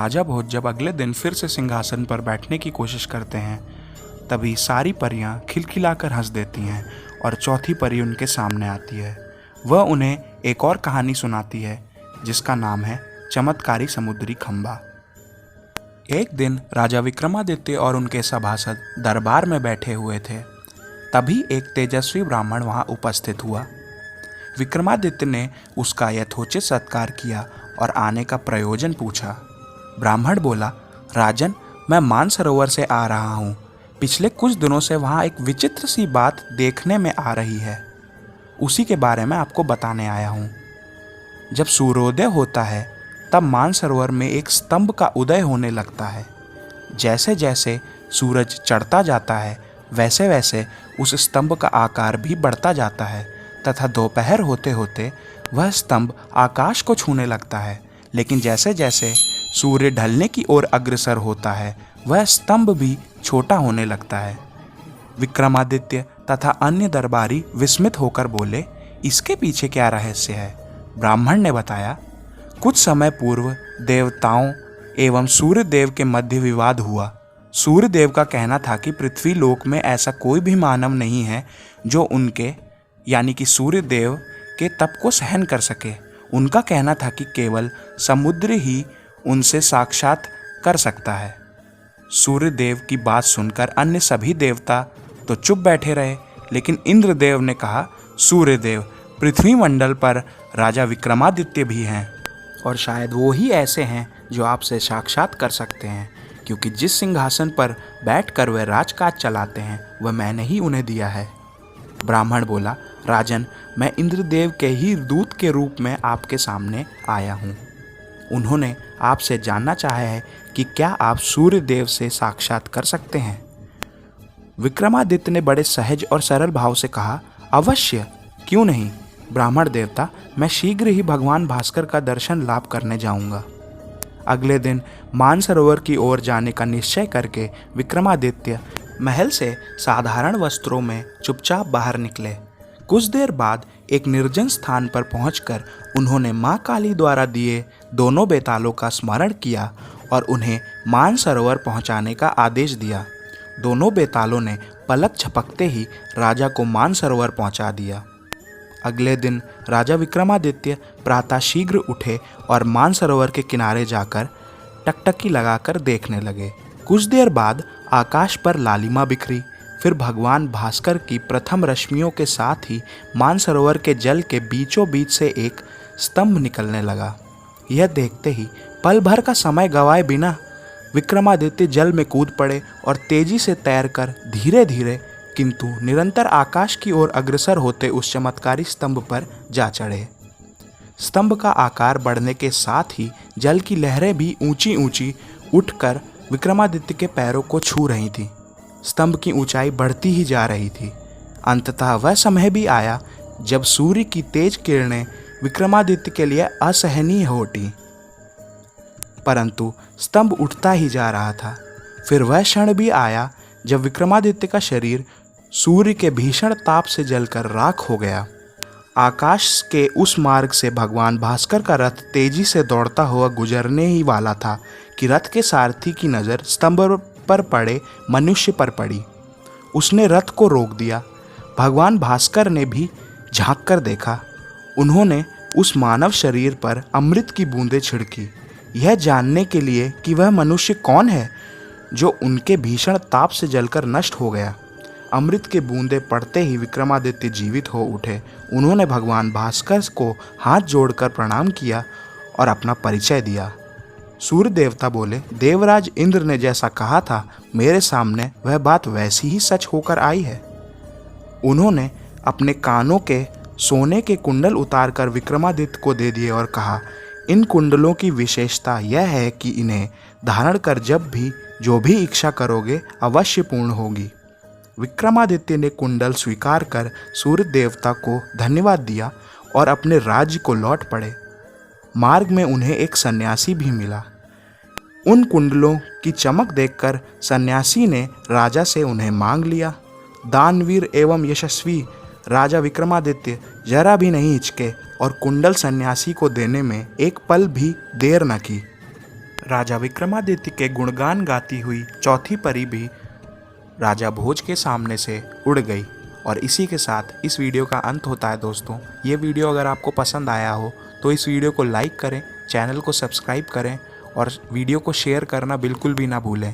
राजा भोज जब अगले दिन फिर से सिंहासन पर बैठने की कोशिश करते हैं, तभी सारी परियां खिलखिलाकर हंस देती हैं और चौथी परी उनके सामने आती है। वह उन्हें एक और कहानी सुनाती है जिसका नाम है चमत्कारी समुद्री खंबा। एक दिन राजा विक्रमादित्य और उनके सभासद दरबार में बैठे हुए थे। तभी एक तेजस्वी ब्राह्मण वहां उपस्थित हुआ। विक्रमादित्य ने उसका यथोचित सत्कार किया और आने का प्रयोजन पूछा। ब्राह्मण बोला, राजन, मैं मानसरोवर से आ रहा हूँ। पिछले कुछ दिनों से वहाँ एक विचित्र सी बात देखने में आ रही है, उसी के बारे में आपको बताने आया हूँ। जब सूर्योदय होता है तब मानसरोवर में एक स्तंभ का उदय होने लगता है। जैसे जैसे सूरज चढ़ता जाता है वैसे वैसे उस स्तंभ का आकार भी बढ़ता जाता है तथा दोपहर होते होते वह स्तंभ आकाश को छूने लगता है। लेकिन जैसे जैसे सूर्य ढलने की ओर अग्रसर होता है वह स्तंभ भी छोटा होने लगता है। विक्रमादित्य तथा अन्य दरबारी विस्मित होकर बोले, इसके पीछे क्या रहस्य है? ब्राह्मण ने बताया, कुछ समय पूर्व देवताओं एवं सूर्यदेव के मध्य विवाद हुआ। सूर्यदेव का कहना था कि पृथ्वी लोक में ऐसा कोई भी मानव नहीं है जो उनके यानी कि सूर्यदेव के तप को सहन कर सके। उनका कहना था कि केवल समुद्र ही उनसे साक्षात कर सकता है। सूर्यदेव की बात सुनकर अन्य सभी देवता तो चुप बैठे रहे, लेकिन इंद्रदेव ने कहा, सूर्यदेव, पृथ्वी मंडल पर राजा विक्रमादित्य भी हैं और शायद वो ही ऐसे हैं जो आपसे साक्षात कर सकते हैं, क्योंकि जिस सिंहासन पर बैठकर वे राजकाज चलाते हैं वह मैंने ही उन्हें दिया है। ब्राह्मण बोला, राजन, मैं इंद्रदेव के ही दूत के रूप में आपके सामने आया हूँ। उन्होंने आपसे जानना चाहा है कि क्या आप सूर्यदेव से साक्षात कर सकते हैं। विक्रमादित्य ने बड़े सहज और सरल भाव से कहा, अवश्य, क्यों नहीं ब्राह्मण देवता, मैं शीघ्र ही भगवान भास्कर का दर्शन लाभ करने जाऊंगा। अगले दिन मानसरोवर की ओर जाने का निश्चय करके विक्रमादित्य महल से साधारण वस्त्रों में चुपचाप बाहर निकले। कुछ देर बाद एक निर्जन स्थान पर पहुंचकर उन्होंने मां काली द्वारा दिए दोनों बेतालों का स्मरण किया और उन्हें मानसरोवर पहुंचाने का आदेश दिया। दोनों बेतालों ने पलक झपकते ही राजा को मानसरोवर पहुंचा दिया। अगले दिन राजा विक्रमादित्य प्रातः शीघ्र उठे और मानसरोवर के किनारे जाकर टकटकी लगाकर देखने लगे। कुछ देर बाद आकाश पर लालिमा बिखरी। फिर भगवान भास्कर की प्रथम रश्मियों के साथ ही मानसरोवर के जल के बीचों बीच से एक स्तंभ निकलने लगा। यह देखते ही पल भर का समय गंवाए बिना विक्रमादित्य जल में कूद पड़े और तेजी से तैरकर धीरे धीरे किंतु निरंतर आकाश की ओर अग्रसर होते उस चमत्कारी स्तंभ पर जा चढ़े। स्तंभ का आकार बढ़ने के साथ ही जल की लहरें भी ऊंची ऊंची उठकर विक्रमादित्य के पैरों को छू रही थीं। स्तंभ की ऊंचाई बढ़ती ही जा रही थी। अंततः वह समय भी आया जब सूर्य की तेज किरणें विक्रमादित्य के लिए असहनीय हो उठी, परंतु स्तंभ उठता ही जा रहा था। फिर वह क्षण भी आया जब विक्रमादित्य का शरीर सूर्य के भीषण ताप से जलकर राख हो गया। आकाश के उस मार्ग से भगवान भास्कर का रथ तेजी से दौड़ता हुआ गुजरने ही वाला था कि रथ के सारथी की नज़र स्तंभ पर पड़े मनुष्य पर पड़ी। उसने रथ को रोक दिया। भगवान भास्कर ने भी झांक कर देखा। उन्होंने उस मानव शरीर पर अमृत की बूंदें छिड़की, यह जानने के लिए कि वह मनुष्य कौन है जो उनके भीषण ताप से जलकर नष्ट हो गया। अमृत के बूंदें पड़ते ही विक्रमादित्य जीवित हो उठे। उन्होंने भगवान भास्कर को हाथ जोड़कर प्रणाम किया और अपना परिचय दिया। सूर्य देवता बोले, देवराज इंद्र ने जैसा कहा था मेरे सामने वह बात वैसी ही सच होकर आई है। उन्होंने अपने कानों के सोने के कुंडल उतारकर विक्रमादित्य को दे दिए और कहा, इन कुंडलों की विशेषता यह है कि इन्हें धारण कर जब भी जो भी इच्छा करोगे अवश्य पूर्ण होगी। विक्रमादित्य ने कुंडल स्वीकार कर सूर्य देवता को धन्यवाद दिया और अपने राज्य को लौट पड़े। मार्ग में उन्हें एक सन्यासी भी मिला। उन कुंडलों की चमक देखकर सन्यासी ने राजा से उन्हें मांग लिया। दानवीर एवं यशस्वी राजा विक्रमादित्य जरा भी नहीं हिचके और कुंडल सन्यासी को देने में एक पल भी देर न की। राजा विक्रमादित्य के गुणगान गाती हुई चौथी परी भी राजा भोज के सामने से उड़ गई। और इसी के साथ इस वीडियो का अंत होता है दोस्तों। ये वीडियो अगर आपको पसंद आया हो तो इस वीडियो को लाइक करें, चैनल को सब्सक्राइब करें और वीडियो को शेयर करना बिल्कुल भी ना भूलें।